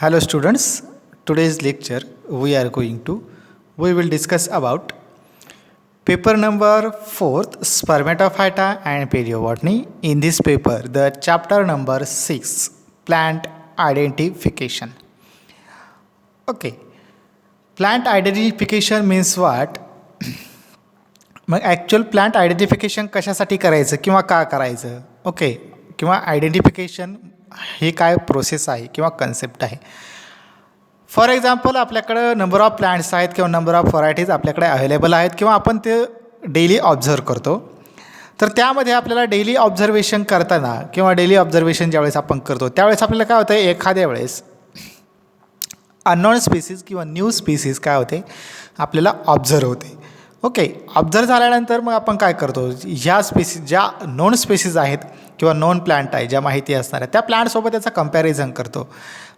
Hello students, today's lecture we will discuss about paper number 4th Spermatophyta and Paleobotany. In this paper, the chapter number 6 plant identification. Okay, plant identification means what? मग actual plant identification कशासाठी करायचं किंवा का करायचं okay किंवा identification हे काय process आहे किंवा कन्सेप्ट आहे. फॉर एक्झाम्पल आपल्याकडं नंबर ऑफ प्लांट्स आहेत किंवा नंबर ऑफ व्हरायटीज आपल्याकडे अवेलेबल आहेत किंवा आपण ते डेली ऑब्झर्व करतो. तर त्यामध्ये आपल्याला डेली ऑब्झर्वेशन करताना किंवा डेली ऑब्झर्वेशन ज्यावेळेस आपण करतो त्यावेळेस आपल्याला काय होतं एखाद्या वेळेस अननोन स्पीसीज किंवा न्यू स्पीसीज काय होते आपल्याला ऑब्झर्व होते. ओके ऑब्झर्व झाल्यानंतर मग आपण काय करतो ह्या स्पेसीज ज्या नोन स्पेसीज आहेत किंवा नोन प्लांट आहे ज्या माहिती असणाऱ्या त्या प्लांटसोबत त्याचा कंपॅरिझन करतो.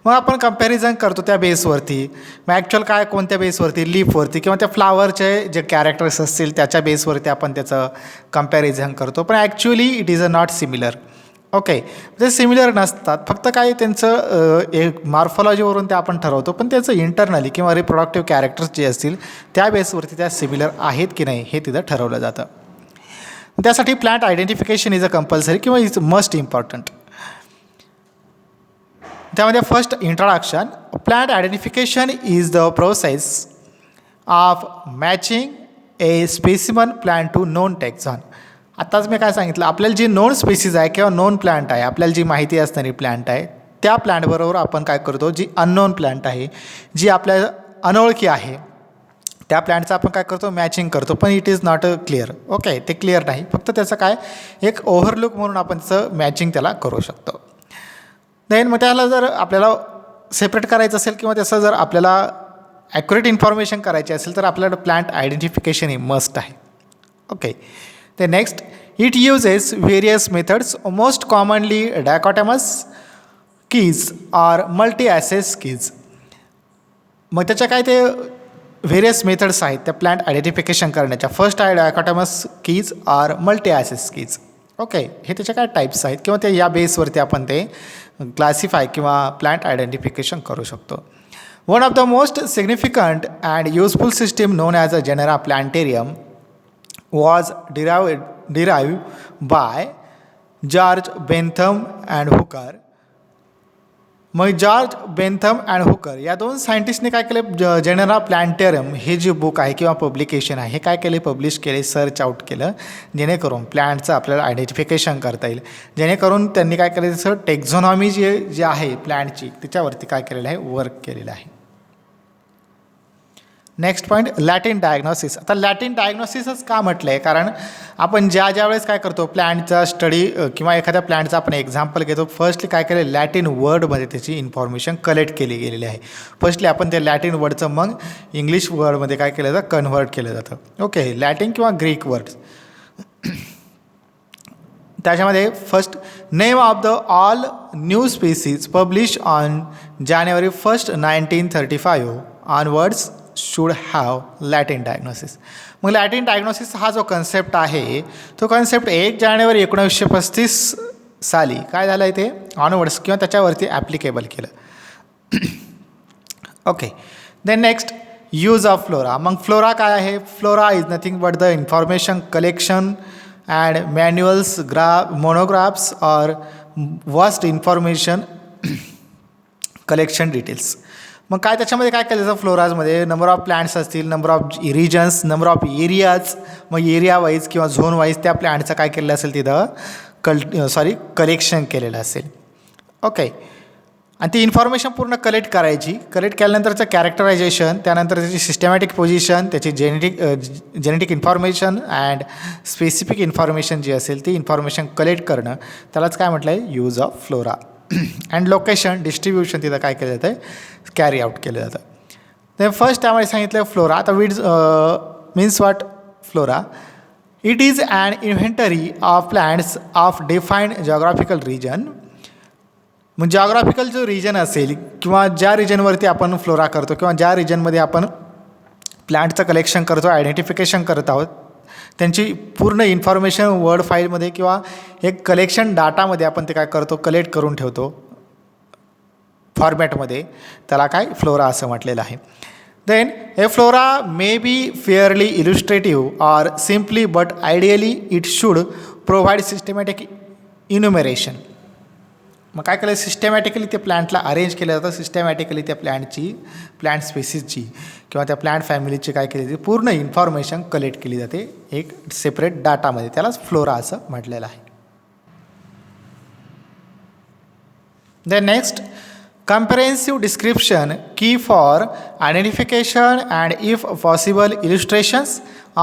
मग आपण कंपॅरिझन करतो त्या बेसवरती. मग ॲक्च्युअल काय कोणत्या बेसवरती लीफवरती किंवा त्या फ्लावरचे जे कॅरेक्टर्स असतील त्याच्या बेसवरती आपण त्याचं कंपॅरिझन करतो. पण actually it is a not similar. Okay ते सिमिलर नसतात फक्त काय त्यांचं एक मॉर्फॉलॉजीवरून ते आपण ठरवतो पण त्याचं इंटरनली किंवा रिप्रोडक्टिव्ह कॅरेक्टर्स जे असतील त्या बेसवरती त्या सिमिलर आहेत की नाही हे तिथं ठरवलं जातं. त्यासाठी plant identification is a compulsory किंवा इज मस्ट इम्पॉर्टंट. त्यामध्ये first introduction plant identification is the process of matching a specimen plant to known taxon. आत्ताच मी काय सांगितलं आपल्याला जी नोन स्पेसीज आहे किंवा नोन प्लांट आहे आपल्याला जी माहिती असणारी प्लांट आहे त्या प्लांटबरोबर आपण काय करतो जी अननोन प्लांट आहे जी आपल्या अनोळखी आहे त्या प्लांटचं आपण काय करतो मॅचिंग करतो. पण it is not a clear. Okay ते क्लिअर नाही फक्त त्याचं काय एक ओव्हरलुक म्हणून आपण त्याचं मॅचिंग त्याला करू शकतो. देन मग त्याला जर आपल्याला सेपरेट करायचं असेल किंवा त्याचं जर आपल्याला ॲक्युरेट इन्फॉर्मेशन करायची असेल तर आपल्याला प्लांट आयडेंटिफिकेशन हे मस्ट आहे. Okay The next, it uses various methods, most commonly dichotomous keys or multi-access keys. मग त्याच्या काय ते व्हेरियस मेथड्स आहेत त्या प्लांट आयडेंटिफिकेशन करण्याच्या. फर्स्ट आहे dichotomous keys or multi access keys. Okay हे त्याच्या काय टाईप्स आहेत किंवा ते या बेसवरती आपण ते क्लासिफाय किंवा प्लांट आयडेंटिफिकेशन करू शकतो. One of the most significant and useful system non as a genera plantarum was derived by George Bentham and Hooker. मग जॉर्ज बेंथम अँड हुकर या दोन सायंटिस्टने काय केले जेनेरा प्लांटेरियम हे जे बुक आहे किंवा पब्लिकेशन आहे हे काय केले पब्लिश केले सर्च आउट केलं जेणेकरून प्लांटचं आपल्याला आयडेंटिफिकेशन करता येईल. जेणेकरून त्यांनी काय केलं तसं टेक्झॉनॉमी जे आहे प्लांटची त्याच्यावरती काय केलेलं आहे वर्क केलेलं आहे. Next point Latin diagnosis. आता लॅटिन डायग्नॉसिसच का म्हटलं आहे कारण आपण ज्या वेळेस काय करतो प्लॅन्टचा स्टडी किंवा एखाद्या प्लॅन्टचा आपण एक्झाम्पल घेतो फर्स्टली काय केलं लॅटिन वर्डमध्ये त्याची इन्फॉर्मेशन कलेक्ट केली गेलेली आहे. फर्स्टली आपण त्या लॅटिन वर्डचं मग इंग्लिश वर्डमध्ये काय केलं जातं कन्व्हर्ट केलं जातं. ओके लॅटिन किंवा ग्रीक वर्ड्स. त्याच्यामध्ये first name of the all new species publish on January 1, 1935 onwards should have Latin diagnosis. मग लॅटिन डायग्नोसिस हा जो कन्सेप्ट आहे तो कन्सेप्ट 1 जानेवारी 1935 साली काय झालं आहे ते ऑनवर्ड्स किंवा त्याच्यावरती ॲप्लिकेबल केलं. Okay then next use of flora. मग फ्लोरा काय आहे flora is nothing but the information collection and manuals monographs or vast information collection details. मग काय त्याच्यामध्ये काय केलं जातं फ्लोराजमध्ये नंबर ऑफ प्लांट्स असतील number of regions number of areas मग एरिया वाईज किंवा झोन वाईज त्या प्लांटचं काय केलेलं असेल तिथं कलेक्शन केलेलं असेल. ओके आणि ती इन्फॉर्मेशन पूर्ण कलेक्ट करायची. कलेक्ट केल्यानंतरचं कॅरेक्टरायझेशन त्यानंतर त्याची सिस्टमॅटिक पोझिशन त्याची genetic information and specific information जी असेल ती इन्फॉर्मेशन कलेक्ट करणं त्यालाच काय म्हटलं आहे use of flora. And location distribution तिथं काय केलं जातं कॅरी आउट केलं जातं. तर फर्स्ट त्यामध्ये सांगितलं फ्लोरा. आता means what flora it is an inventory of plants of defined geographical region. मग जॉग्राफिकल जो रिजन असेल किंवा ज्या रिजनवरती आपण फ्लोरा करतो किंवा ज्या रिजनमध्ये आपण प्लांटचं कलेक्शन करतो आयडेंटिफिकेशन करत आहोत त्यांची पूर्ण इन्फॉर्मेशन वर्ड फाईलमध्ये किंवा एक कलेक्शन डाटामध्ये आपण ते काय करतो कलेक्ट करून ठेवतो. फॉर्मॅटमध्ये त्याला काय फ्लोरा असं म्हटलेलं आहे. Then a flora may be fairly illustrative or simply but ideally it should provide systematic enumeration. मग काय केलं, सिस्टमॅटिकली ते प्लॅन्टला अरेंज केलं जातं, सिस्टमॅटिकली त्या प्लॅन्ट स्पेसीसची किंवा त्या प्लॅन्ट फॅमिलीची काय केली जाते पूर्ण इन्फॉर्मेशन कलेक्ट केली जाते एक सेपरेट डाटामध्ये, त्यालाच फ्लोरा असं म्हटलेलं आहे. Then next, comprehensive description key for identification and if possible illustrations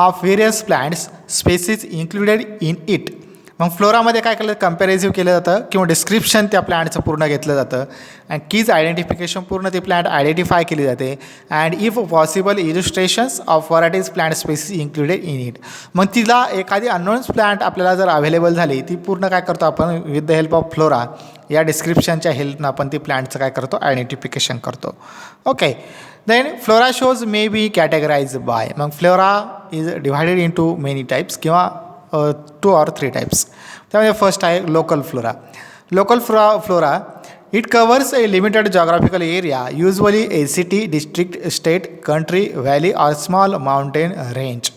of various plants species included in it. मग फ्लोरामध्ये काय केलं, कंपॅरेटिव्ह केलं जातं किंवा डिस्क्रिप्शन त्या प्लॅन्टचं पूर्ण घेतलं जातं अँड कीज आयडेंटिफिकेशन पूर्ण ती प्लॅन्ट आयडेंटिफाय केली जाते and if possible illustrations of varieties plant species included in it. मग तिला एखादी अननोन्स प्लॅन्ट आपल्याला जर अवेलेबल झाली ती पूर्ण काय करतो आपण with the help of flora या डिस्क्रिप्शनच्या हेल्पनं आपण ती प्लॅन्टचं काय करतो आयडेंटिफिकेशन करतो. Okay. Then flora shows may be categorise by. मग flora is divided into many types किंवा 2 or 3 टाईप्स. त्यामध्ये फर्स्ट आहे local flora. Local flora it covers a limited geographical area usually a city, district, state, country, valley or small mountain range.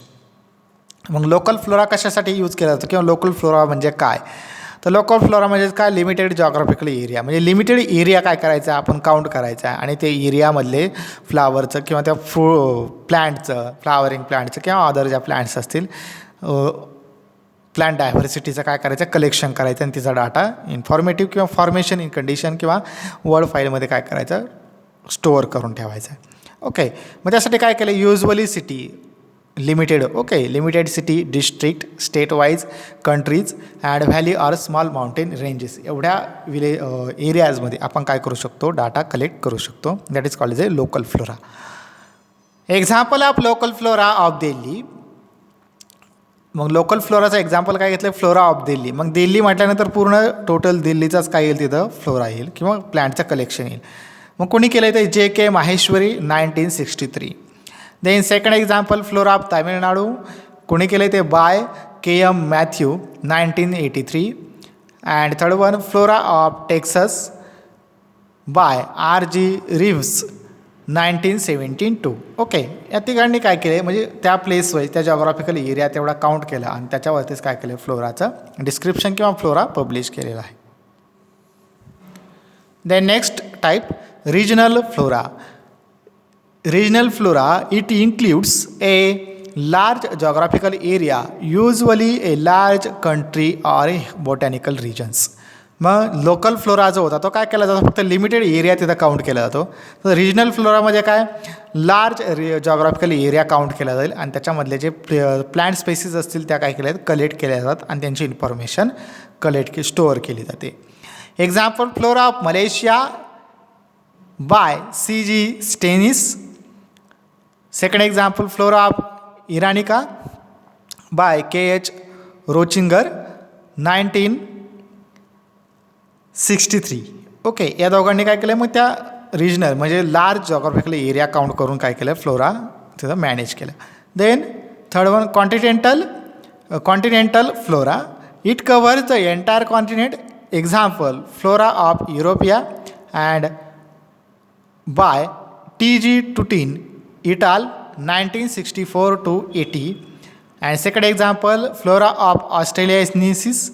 मग local flora कशासाठी use केला जातो किंवा local flora म्हणजे काय, तर लोकल फ्लोरा म्हणजे काय, लिमिटेड जॉग्राफिकल एरिया म्हणजे लिमिटेड एरिया काय करायचा आपण काउंट करायचा आहे आणि ते एरियामधले फ्लावरचं किंवा त्या प्लॅन्टचं फ्लावरिंग प्लॅन्टचं किंवा अदर ज्या प्लॅन्ट्स असतील प्लॅन्ट डायव्हर्सिटीचं काय करायचं कलेक्शन करायचं आणि तिचा डाटा इन्फॉर्मेटिव्ह किंवा फॉर्मेशन इन कंडिशन किंवा वर्ड फाईलमध्ये काय करायचं स्टोअर करून ठेवायचं. ओके. मग त्यासाठी काय केलं, usually city limited, okay, limited city, district, state wise, countries and valley or small mountain ranges एवढ्या एरियाजमध्ये आपण काय करू शकतो डाटा कलेक्ट करू शकतो. That is called as a local flora. Example of local flora of Delhi. मग लोकल फ्लोराचं एक्झाम्पल काय घेतलं, फ्लोरा ऑफ दिल्ली. मग दिल्ली म्हटल्यानंतर पूर्ण टोटल दिल्लीचाच काय येईल तिथं फ्लोरा येईल किंवा प्लॅन्टचं कलेक्शन येईल. मग कोणी केलं आहे ते J.K. Maheshwari 1963. Then second example flora of Tamil Nadu. कोणी केलं आहे ते bye K.M. Matthew 1983. And third one flora of Texas bye R.G. रिव्ह्स 1972. Okay. या तिघांनी काय केलं म्हणजे त्या प्लेसवर त्या जॉग्राफिकल एरिया तेवढा काउंट केला आणि त्याच्यावरतीच काय केलं फ्लोराचं डिस्क्रिप्शन किंवा फ्लोरा पब्लिश केलेला आहे. Then next type regional flora. Regional flora it includes a large geographical area usually a large country or a botanical regions. मग लोकल फ्लोरा जो होता तो काय केला जातो फक्त लिमिटेड एरिया तिथं काउंट केला जातो. तर रिजनल फ्लोरामध्ये काय लार्ज जॉग्राफिकल एरिया काउंट केला जाईल आणि त्याच्यामधले जे प्लॅन्ट स्पेसीस असतील त्या काय केल्या कलेक्ट केल्या जातात आणि त्यांची इन्फॉर्मेशन स्टोअर केली जाते. Example flora of Malaysia by C.G. Steenis. Second example flora of Iranica by K.H. Rechinger 1963. Okay. या दोघांनी काय केलं मग त्या रिजनल म्हणजे लार्ज जॉग्राफिकल एरिया काउंट करून काय केलं फ्लोरा तिथं मॅनेज केलं. Then third one continental flora. It covers the entire continent. Example flora of Europaea and by T.G. Tutin et al 1964 to 80. And second example flora of Australiensis.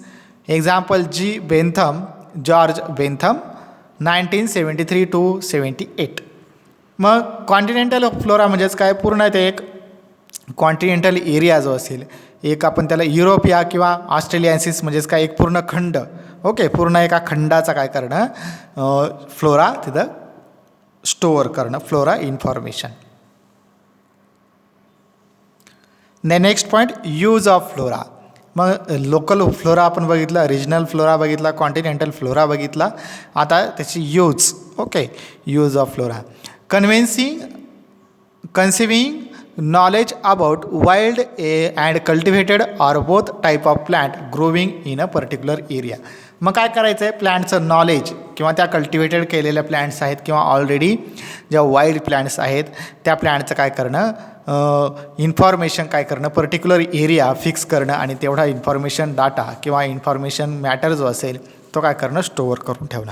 Example G. Bentham George Bentham 1973 to 78. मग continental flora म्हणजेच काय पूर्ण ते एक continental area जो असेल एक आपण त्याला युरोपिया किंवा ऑस्ट्रेलियान्सिस म्हणजेच काय एक पूर्ण खंड. ओके. पूर्ण एका खंडाचा काय करणं फ्लोरा तिथं स्टोअर करणं flora information. Next point use of flora. मग लोकल फ्लोरा आपण बघितला, रिजनल फ्लोरा बघितला, कॉन्टिनेंटल फ्लोरा बघितला. आता त्याची use. Okay. Use of flora. Conceiving knowledge about wild and cultivated or both type of plant growing in a particular area. मग काय करायचं आहे प्लॅन्टचं नॉलेज किंवा त्या कल्टिवेटेड केलेल्या प्लॅन्ट्स आहेत किंवा ऑलरेडी ज्या वाईल्ड प्लॅन्ट्स आहेत त्या प्लॅन्टचं काय करणं इन्फॉर्मेशन काय करणं पर्टिक्युलर एरिया फिक्स करणं आणि तेवढा इन्फॉर्मेशन डाटा किंवा इन्फॉर्मेशन मॅटर जो असेल तो काय करणं स्टोअर करून ठेवणं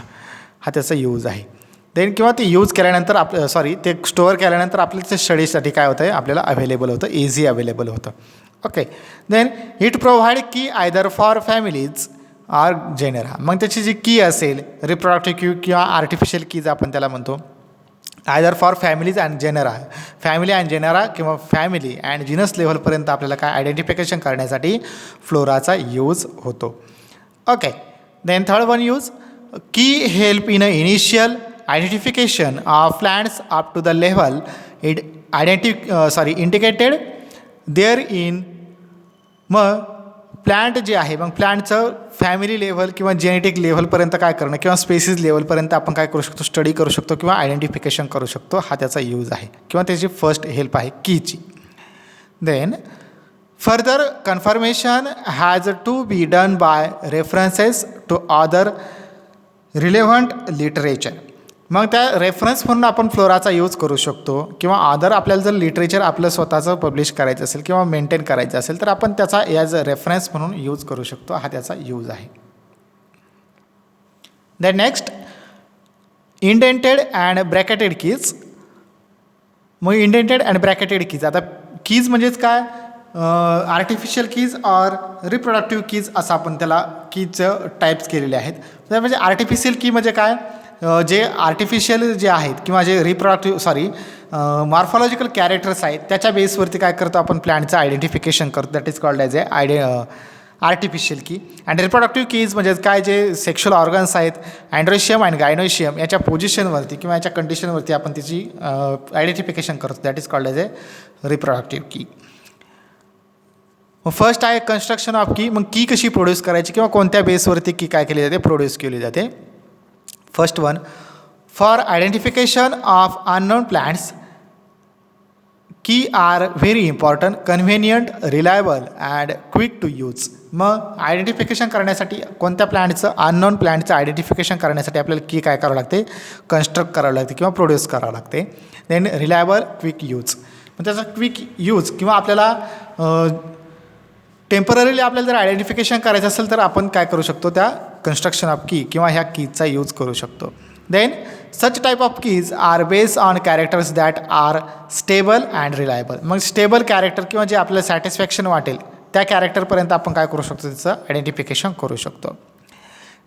हा त्याचा यूज आहे. देन किंवा ते यूज केल्यानंतर ते स्टोअर केल्यानंतर आपल्या ते स्टडीसाठी काय होतं आहे आपल्याला अवेलेबल होतं, इझी अवेलेबल होतं. Okay. Then it provide key either for families or genera. मग त्याची जी की असेल रिप्रोडक्टिव्ह की किंवा आर्टिफिशियल कीज आपण त्याला म्हणतो, either for families and genera, family and genera किंवा फॅमिली अँड जिनस लेव्हलपर्यंत आपल्याला काय आयडेंटिफिकेशन करण्यासाठी फ्लोराचा यूज होतो. Okay. Then third one use key help in a initial identification of plants up to the level indicated there in. मग plant जे आहे मग प्लांटचं फॅमिली लेव्हल किंवा जेनेटिक लेव्हलपर्यंत काय करणं किंवा स्पेसिस लेव्हलपर्यंत आपण काय करू शकतो, स्टडी करू शकतो किंवा आयडेंटिफिकेशन करू शकतो. हा त्याचा यूज आहे किंवा त्याची फर्स्ट हेल्प आहे कीची. Then further confirmation has to be done by references to other relevant literature. मग त्या रेफरन्स म्हणून आपण फ्लोराचा यूज करू शकतो किंवा अदर आपल्याला जर लिटरेचर आपलं स्वतःचं पब्लिश करायचं असेल किंवा मेंटेन करायचं असेल तर आपण त्याचा ॲज रेफरन्स म्हणून यूज करू शकतो. हा त्याचा यूज आहे. Then next indented and bracketed keys. मग इंडेंटेड अँड ब्रॅकेटेड कीज, आता कीज म्हणजेच काय, artificial keys or reproductive keys असं आपण त्याला कीजचं टाईप्स केलेले आहेत. तर म्हणजे आर्टिफिशियल की म्हणजे काय, जे आर्टिफिशियल जे आहेत किंवा जे मॉर्फॉलॉजिकल कॅरेक्टर्स आहेत त्याच्या बेसवरती काय करतो आपण प्लॅन्टचं आयडेंटिफिकेशन करतो. That is called as artificial की. अँड रिप्रोडक्टिव्ह कीज म्हणजे काय, जे सेक्शुअल ऑर्गन्स आहेत अँड्रोशियम अँड गायनोशियम याच्या पोझिशनवरती किंवा याच्या कंडिशनवरती आपण त्याची आयडेंटिफिकेशन करतो. That is called as reproductive की. मग फर्स्ट आहे कन्स्ट्रक्शन ऑफ की. मग की कशी प्रोड्यूस करायची किंवा कोणत्या बेसवरती की काय केली जाते, प्रोड्यूस केली जाते. First one, for identification of unknown plants key are very important, convenient, reliable and quick to use. मग आयडेंटिफिकेशन करण्यासाठी कोणत्या प्लांटचं, अननोन प्लांटचं आयडेंटिफिकेशन करण्यासाठी आपल्याला की काय करावं लागते, कन्स्ट्रक्ट करावं लागते किंवा प्रोड्यूस करावं लागते. Then reliable, quick use. मग त्याचा क्विक यूज किंवा आपल्याला टेम्पररीली आपल्याला जर आयडेंटिफिकेशन करायचं असेल तर आपण काय करू शकतो, त्या कन्स्ट्रक्शन ऑफ की किंवा ह्या कीजचा यूज करू शकतो. Then such type of keys are based on characters that are stable and reliable. मग स्टेबल कॅरेक्टर किंवा जे आपल्याला सॅटिस्फॅक्शन वाटेल त्या कॅरेक्टरपर्यंत आपण काय करू शकतो, त्याचं आयडेंटिफिकेशन करू शकतो.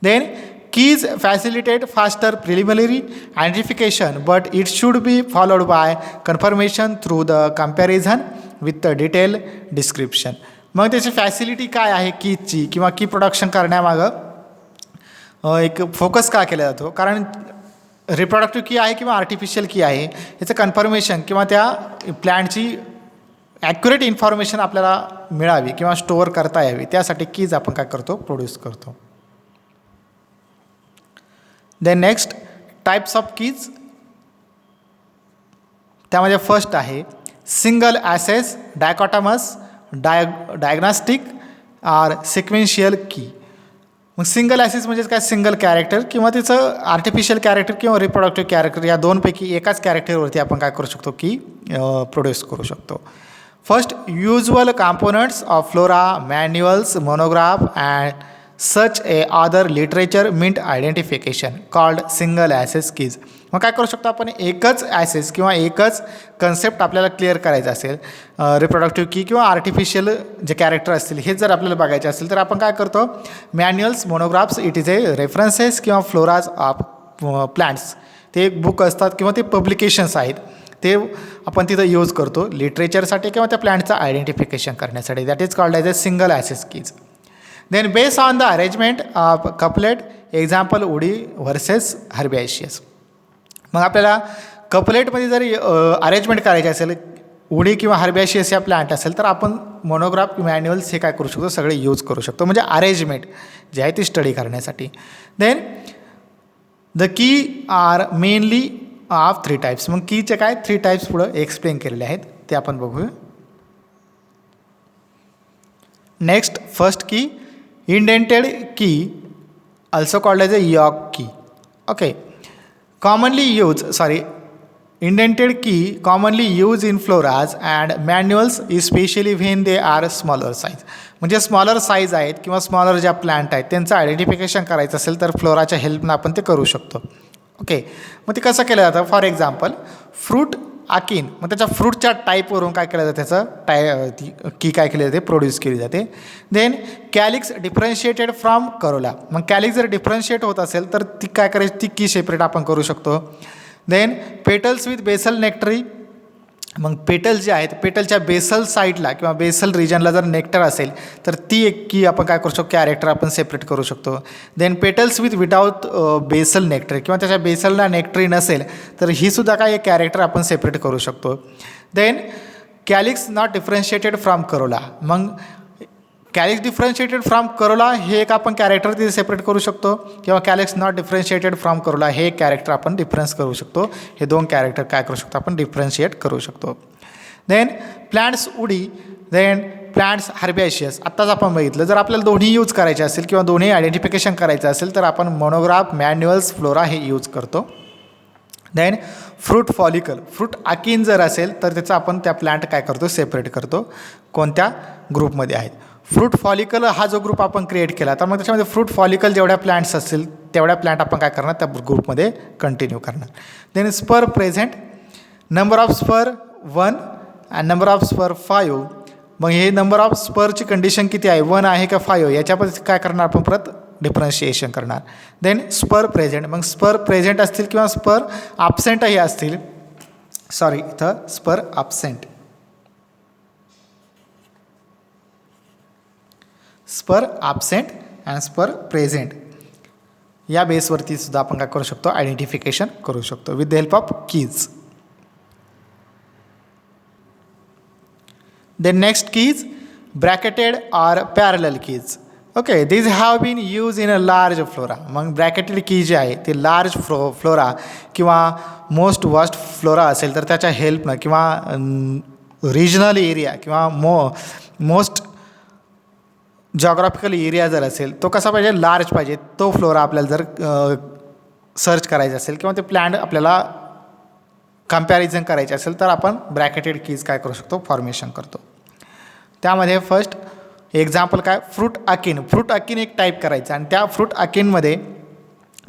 Then keys facilitate faster preliminary identification but it should be followed by confirmation through the comparison with the detail description. मग त्याची फॅसिलिटी काय आहे कीजची किंवा की प्रोडक्शन करण्यामागं एक फोकस का केला जातो, कारण रिप्रोडक्टिव्ह की आहे किंवा आर्टिफिशियल की आहे याचं कन्फर्मेशन किंवा त्या प्लॅन्टची ॲक्युरेट इन्फॉर्मेशन आपल्याला मिळावी किंवा स्टोअर करता यावी त्यासाठी कीज आपण काय करतो, प्रोड्यूस करतो. Then next types of keys. त्यामध्ये फर्स्ट आहे single access, dichotomous, diagnostic or sequential key. मग सिंगल ॲसेस म्हणजेच काय, सिंगल कॅरेक्टर किंवा त्याचं आर्टिफिशियल कॅरेक्टर किंवा रिप्रोडक्टिव्ह कॅरेक्टर या दोनपैकी एकाच कॅरेक्टरवरती आपण काय करू शकतो की प्रोड्यूस करू शकतो. First, usual components of flora, manuals, monograph and such a other literature meant identification called single access keys. मग काय करू शकतो आपण, एकच ॲसेस किंवा एकच कन्सेप्ट आपल्याला क्लिअर करायचं असेल, रिप्रोडक्टिव्ह की किंवा आर्टिफिशियल जे कॅरेक्टर असतील हे जर आपल्याला बघायचे असेल तर आपण काय करतो, manuals, monographs, it is a references किंवा फ्लोराज ऑफ प्लांट्स, ते एक बुक असतात किंवा ते पब्लिकेशन्स आहेत ते आपण तिथं यूज करतो लिटरेचरसाठी किंवा त्या प्लांटचं आयडेंटिफिकेशन करण्यासाठी. That is called as a single access keys. Then based on the arrangement of couplet, example woody versus herbaceous. मग आपल्याला कपलेटमध्ये जर अरेंजमेंट करायची असेल उडी किंवा हर्बॅशियस या प्लांट असेल तर आपण मोनोग्राफ, मॅन्युअल्स हे काय करू शकतो, सगळे यूज करू शकतो म्हणजे अरेंजमेंट जे आहे ती स्टडी करण्यासाठी. Then the key are mainly of 3 types. मग कीचे काय 3 टाईप्स पुढं एक्सप्लेन केलेले आहेत ते आपण बघूया. नेक्स्ट, फर्स्ट की इंडेंटेड की, also called as a York key. Okay. Indented key commonly used in floras and manuals, especially when they are smaller size. म्हणजे स्मॉलर साईज आहेत किंवा स्मॉलर ज्या प्लांट आहेत त्यांचं आयडेंटिफिकेशन करायचं असेल तर फ्लोराच्या हेल्पनं आपण ते करू शकतो. ओके, मग ते कसं केलं जातं? फॉर एक्झाम्पल फ्रूट आकीन, मग त्याच्या फ्रूटच्या टाईपवरून काय केलं जातं? त्याचं ती की काय केली जाते? प्रोड्यूस केली जाते. Then calyx differentiated from corolla, मग कॅलिक्स जर डिफरन्शिएट होत असेल तर ती काय करायची? ती की सेपरेट आपण करू शकतो. देन पेटल्स विथ बेसल नेक्टरी, मग पेटल जे आहेत पेटलच्या बेसल साईडला किंवा बेसल रिजनला जर नेक्टर असेल तर ती एक की आपण काय करू शकतो? कॅरेक्टर आपण सेपरेट करू शकतो. Then petals without basal nectar, किंवा त्याच्या बेसलला नेक्टरी नसेल तर ही सुद्धा काय एक कॅरेक्टर आपण सेपरेट करू शकतो. Then calyx not differentiated from corolla, मग कॅलिक्स डिफरन्शिएटेड फ्रॉम करोला हे एक आपण कॅरेक्टर तिथे सेपरेट करू शकतो, किंवा calyx not differentiated from corolla हे एक कॅरेक्टर आपण डिफरन्स करू शकतो. हे दोन कॅरेक्टर काय करू शकतो? आपण डिफरन्शिएट करू शकतो. देन प्लांट्स उडी, देन प्लांट्स हर्बॅशियस. आत्ताच आपण बघितलं, जर आपल्याला दोन्ही यूज करायचे असेल किंवा दोन्ही आयडेंटिफिकेशन करायचं असेल तर आपण मोनोग्राफ, मॅन्युअल्स, फ्लोरा हे यूज करतो. देन फ्रूट फॉलिकल, फ्रूट आकीन जर असेल तर त्याचं आपण त्या प्लांट काय करतो? सेपरेट करतो. कोणत्या ग्रुपमध्ये आहेत? फ्रूट फॉलिकल हा जो ग्रुप आपण क्रिएट केला तर मग त्याच्यामध्ये फ्रूट फॉलिकल जेवढ्या प्लांट्स असतील तेवढ्या प्लांट आपण काय करणार? त्या ग्रुपमध्ये कंटिन्यू करणार. Then spur present, number of spur 1 and number of spur 5. मग हे नंबर ऑफ स्परची कंडिशन किती आहे? 1 आहे का 5? याच्यामध्ये काय करणार आपण? परत डिफरन्शिएशन करणार. देन स्पर प्रेझेंट, मग स्पर प्रेझेंट असतील किंवा स्पर ॲब्सेंटही असतील, सॉरी इथं spur absent, spur absent and spur present या बेसवरती सुद्धा आपण काय करू शकतो? आयडेंटिफिकेशन करू शकतो with the help of keys. Then next keys bracketed or parallel keys. Okay, these have been use in a large flora. मग ब्रॅकेटेड की जे आहे ते लार्ज फ्लोरा किंवा मोस्ट वास्ट फ्लोरा असेल तर त्याच्या हेल्पनं, किंवा रिजनल एरिया किंवा मोस्ट जॉग्राफिकल एरिया जर असेल तो कसा पाहिजे? लार्ज पाहिजे. तो फ्लोरा आपल्याला जर सर्च करायचा असेल किंवा ते प्लॅन आपल्याला कम्पॅरिझन करायचे असेल तर आपण ब्रॅकेटेड कीज काय करू शकतो? फॉर्मेशन करतो. त्यामध्ये फर्स्ट एक्झाम्पल काय? फ्रूट आकीन. फ्रूट आकीन एक टाईप करायचं आणि त्या फ्रूट आकीनमध्ये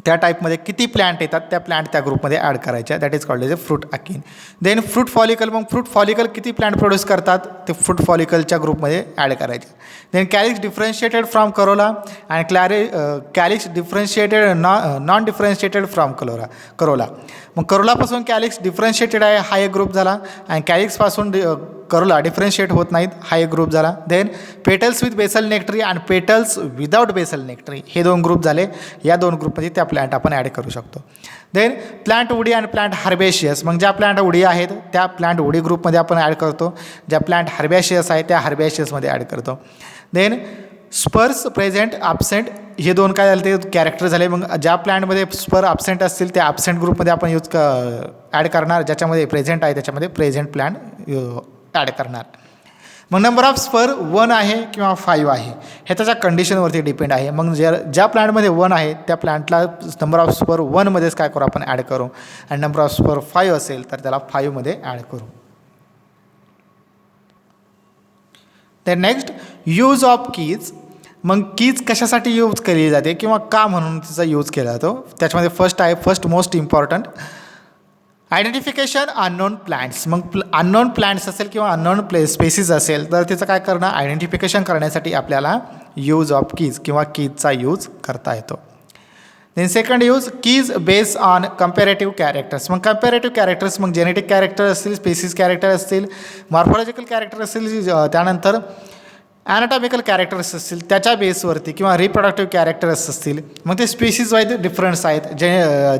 त्या टाईपमध्ये किती प्लॅन्ट येतात त्या प्लॅन्ट त्या ग्रुपमध्ये ॲड करायच्या. That is called as a fruit achene. Then fruit follicle, मग फ्रूट फॉलिकल किती प्लॅन्ट प्रोड्यूस करतात ते फ्रूट फॉलिकलच्या ग्रुपमध्ये ॲड करायचे. Then calyx differentiated from corolla and calyx differentiated non differentiated from corolla. मग करोलापासून कॅलिक्स डिफरन्शिएटेड आहे हा एक ग्रुप झाला, आणि कॅलिक्सपासून करोला डिफरन्शिएट होत नाहीत हा एक ग्रुप झाला. देन पेटल्स विथ बेसल नेक्टरी आणि पेटल्स विदाउट बेसल नेक्टरी हे दोन ग्रुप झाले. या दोन ग्रुपमध्ये त्या प्लॅन्ट आपण ॲड करू शकतो. देन प्लांट उडी आणि प्लांट हर्बेशियस, मग ज्या प्लांट उडी आहेत त्या प्लांट उडी ग्रुपमध्ये आपण ॲड करतो, ज्या प्लांट हर्बॅशियस आहे त्या हर्बॅशियसमध्ये ॲड करतो. देन स्पर्स प्रेझेंट ॲब्सेंट हे दोन काय झाले ते कॅरेक्टर झाले. मग ज्या प्लॅन्टमध्ये स्पर ॲब्सेंट असतील त्या ॲब्सेंट ग्रुपमध्ये आपण ॲड करणार, ज्याच्यामध्ये प्रेझेंट आहे त्याच्यामध्ये प्रेझेंट प्लॅन्ट ॲड करणार. मग नंबर ऑफ स्पर 1 आहे किंवा 5 आहे हे त्याच्या कंडिशनवरती डिपेंड आहे. मग ज्या प्लॅन्टमध्ये 1 आहे त्या प्लॅन्टला नंबर ऑफ स्पर 1मध्येच काय करू आपण? ॲड करू. आणि नंबर ऑफ स्पर 5 असेल तर त्याला 5मध्ये ॲड करू. Then next use of keys. मग कीज कशासाठी यूज केली जाते किंवा का म्हणून तिचा यूज केला जातो? त्याच्यामध्ये first most important identification unknown plants. मग अननोन प्लांट्स असेल किंवा अननोन स्पेसीज असेल तर त्याचं काय करणं? आयडेंटिफिकेशन करण्यासाठी आपल्याला यूज ऑफ कीज किंवा कीजचा यूज करता येतो. Then second use keys based on comparative characters. मग कंपॅरेटिव्ह कॅरेक्टर्स मग जेनेटिक कॅरेक्टर असतील, स्पेसिस कॅरेक्टर असतील, मॉर्फॉलॉजिकल कॅरेक्टर असतील, त्यानंतर ॲनाटॉमिकल कॅरेक्टर्स असतील त्याच्या बेसवरती, किंवा रिप्रोडक्टिव्ह कॅरेक्टर्स असतील. मग ते स्पीसीज वाईज डिफरन्स आहेत,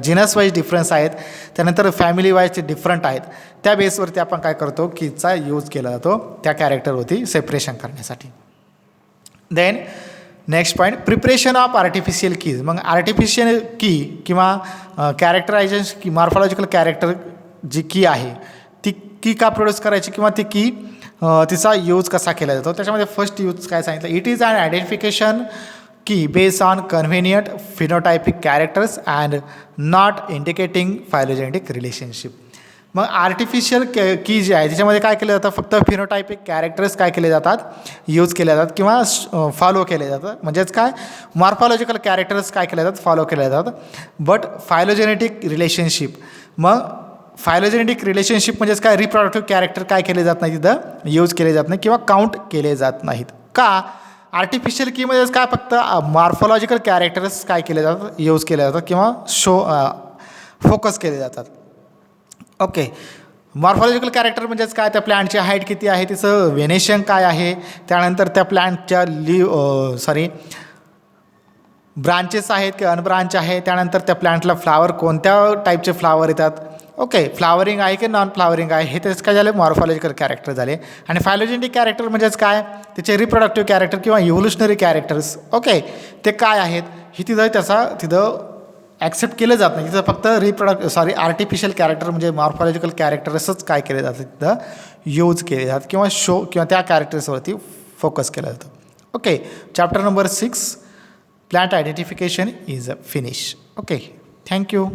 जिनस वाईज डिफरन्स आहेत, त्यानंतर फॅमिली वाईज ते डिफरंट आहेत. त्या बेसवरती आपण काय करतो? कीजचा यूज केला जातो त्या कॅरेक्टरवरती सेपरेशन करण्यासाठी. Then next point preparation of artificial keys. मग आर्टिफिशियल की किंवा कॅरेक्टरायझेशन की मॉर्फॉलॉजिकल कॅरेक्टर जी की आहे ती की का प्रोड्यूस करायची किंवा ती की तिचा यूज कसा केला जातो? त्याच्यामध्ये फर्स्ट यूज काय सांगितलं? इट इज अन आयडेंटिफिकेशन की based on convenient phenotypic characters and not indicating phylogenetic relationship. मग आर्टिफिशियल की जी आहे त्याच्यामध्ये काय केलं जातं, फक्त फिनोटायपिक कॅरेक्टर्स काय केले जातात, यूज केले जातात किंवा फॉलो केले जातात. म्हणजेच काय, मॉर्फॉलॉजिकल कॅरेक्टर्स काय केले जातात, फॉलो केले जातात. बट फायलोजेनेटिक रिलेशनशिप, मग फायलोजेनेटिक रिलेशनशिप म्हणजेच काय, रिप्रोडक्टिव्ह कॅरेक्टर काय केले जात नाही, तिथं यूज केले जात नाही किंवा काउंट केले जात नाहीत. का, आर्टिफिशियल कीमध्येच काय फक्त मॉर्फॉलॉजिकल कॅरेक्टर्स काय केले जातात, यूज केले जातात किंवा फोकस केले जातात. ओके, मॉर्फॉलॉजिकल कॅरेक्टर म्हणजेच काय, त्या प्लॅन्टची हाईट किती आहे, तिचं वेनेशन काय आहे, त्यानंतर त्या प्लॅन्टच्या ब्रांचेस आहेत की अनब्रांच आहे, त्यानंतर त्या प्लॅन्टला फ्लावर कोणत्या टाईपचे फ्लावर येतात, ओके, फ्लावरिंग आहे की नॉन फ्लावरिंग आहे, हे त्याचं काय झाले, मॉर्फॉलॉजिकल कॅरेक्टर झाले. आणि फायलोजेनेटिक कॅरेक्टर म्हणजेच काय, त्याचे रिप्रोडक्टिव्ह कॅरेक्टर किंवा इव्होल्युशनरी कॅरेक्टर्स, ओके, ते काय आहेत, ही तिथं ॲक्सेप्ट केलं जात नाही. तिथं फक्त आर्टिफिशियल कॅरेक्टर म्हणजे मॉर्फॉलॉजिकल कॅरेक्टर्सच काय केले जातं, तिथं यूज केले जातात किंवा किंवा त्या कॅरेक्टर्सवरती फोकस केलं जातं. Okay, chapter number 6 plant identification is finish. Okay, thank you.